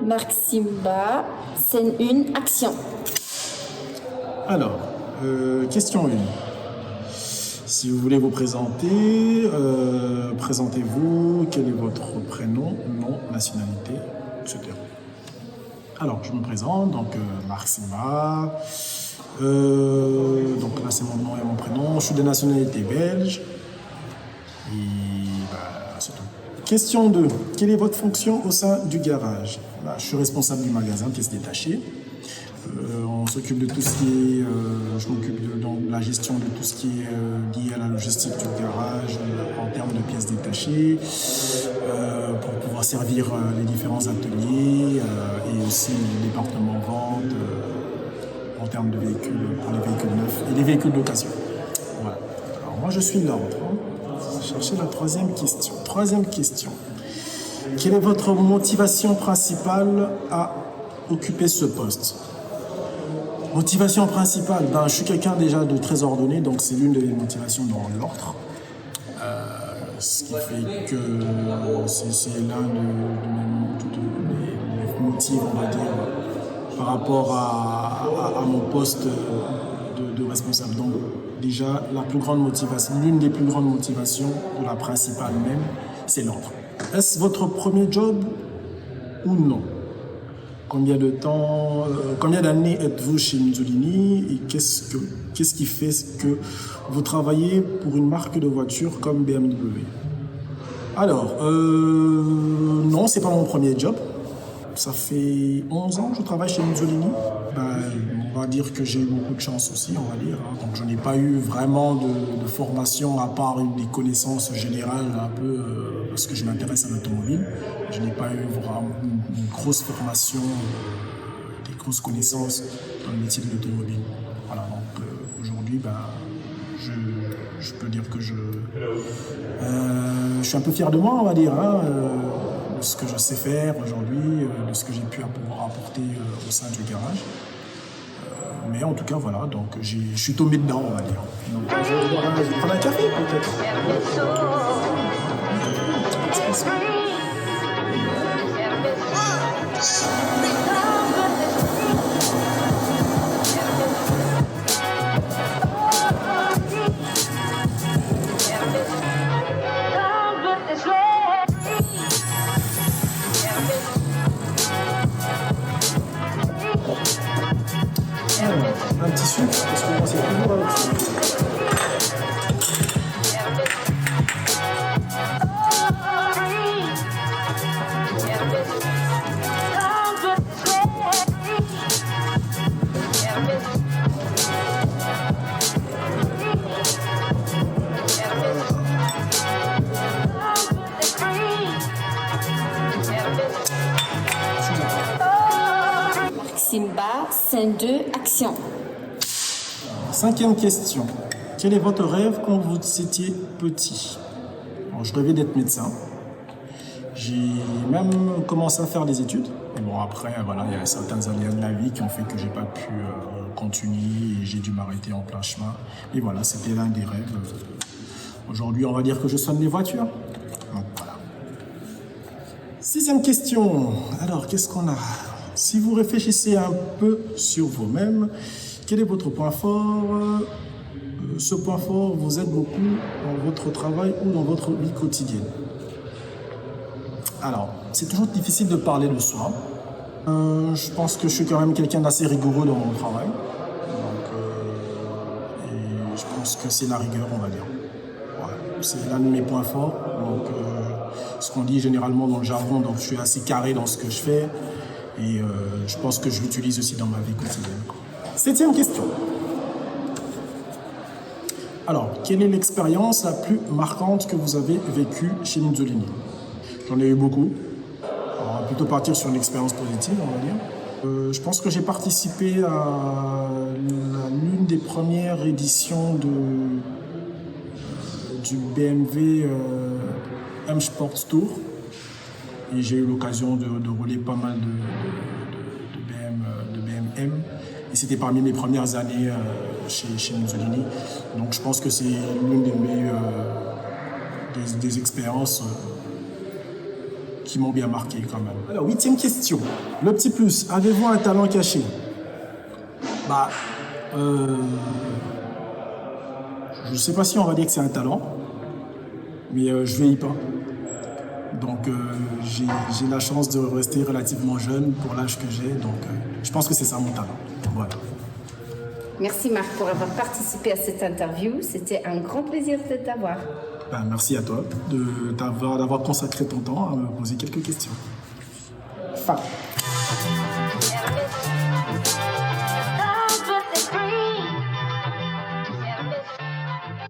Marc Simba, scène 1, action. Alors, question 1. Si vous voulez vous présenter, présentez-vous, quel est votre prénom, nom, nationalité, etc. Alors, je me présente, donc Marc Simba, donc là c'est mon nom et mon prénom, je suis de nationalité belge, et c'est tout. Question 2, quelle est votre fonction au sein du garage? Je suis responsable du magasin pièces détachées. On s'occupe de tout ce qui est, je m'occupe de la gestion de tout ce qui est lié à la logistique du garage en termes de pièces détachées, pour pouvoir servir les différents ateliers et aussi le département vente en termes de véhicules, pour les véhicules neufs et les véhicules d'occasion. Voilà. Alors moi je suis l'ordre. Cherchez la troisième question. Troisième question. Quelle est votre motivation principale à occuper ce poste? Motivation principale, je suis quelqu'un déjà de très ordonné, donc c'est l'une des motivations dans l'ordre. Ce qui fait que c'est l'un des motifs, on va dire, par rapport à mon poste de responsable. Donc déjà, la plus grande motivation, l'une des plus grandes motivations, ou la principale même, c'est l'ordre. Est-ce votre premier job ou non? Combien de temps, combien d'années êtes-vous chez Minzolini et qu'est-ce qui fait que vous travaillez pour une marque de voiture comme BMW? Alors, non, c'est pas mon premier job. Ça fait 11 ans que je travaille chez Minzolini. On va dire que j'ai eu beaucoup de chance aussi, on va dire. Donc, je n'ai pas eu vraiment de formation à part des connaissances générales un peu parce que je m'intéresse à l'automobile. Je n'ai pas eu vraiment une grosse formation, des grosses connaissances dans le métier de l'automobile. Voilà, donc aujourd'hui, je peux dire que je suis un peu fier de moi, on va dire, de ce que je sais faire aujourd'hui, de ce que j'ai pu pouvoir apporter au sein du garage. Mais en tout cas, voilà, donc je suis tombé dedans, on va dire. Donc, je vais prendre un café, peut-être. Un petit sucre, parce que moi c'est toujours avec ça. Simba, scène 2, action. Cinquième question. Quel est votre rêve quand vous étiez petit? Alors, je rêvais d'être médecin. J'ai même commencé à faire des études. Et bon, après, voilà, il y a certains aléas de la vie qui ont fait que j'ai pas pu continuer et j'ai dû m'arrêter en plein chemin. Et voilà, c'était l'un des rêves. Aujourd'hui, on va dire que je soigne les voitures. Donc voilà. Sixième question. Alors, qu'est-ce qu'on a? Si vous réfléchissez un peu sur vous-même, quel est votre point fort? Ce point fort vous aide beaucoup dans votre travail ou dans votre vie quotidienne? Alors, c'est toujours difficile de parler de soi. Je pense que je suis quand même quelqu'un d'assez rigoureux dans mon travail. Et je pense que c'est la rigueur, on va dire. Ouais, c'est l'un de mes points forts. Donc, ce qu'on dit généralement dans le jargon, donc je suis assez carré dans ce que je fais. Et je pense que je l'utilise aussi dans ma vie quotidienne. Septième question. Alors, quelle est l'expérience la plus marquante que vous avez vécue chez Minzolini? J'en ai eu beaucoup. On va plutôt partir sur une expérience positive, on va dire. Je pense que j'ai participé à l'une des premières éditions du BMW M Sport Tour. Et j'ai eu l'occasion de rouler pas mal de BM. Et c'était parmi mes premières années chez Minzolini. Donc je pense que c'est l'une des expériences qui m'ont bien marqué quand même. Alors, 8e question. Le petit plus, avez-vous un talent caché? Bah, je ne sais pas si on va dire que c'est un talent, mais je vieillis pas. Donc, j'ai la chance de rester relativement jeune pour l'âge que j'ai. Donc, je pense que c'est ça mon talent. Voilà. Merci Marc pour avoir participé à cette interview. C'était un grand plaisir de t'avoir. Ben, merci à toi d'avoir consacré ton temps à me poser quelques questions. Fin.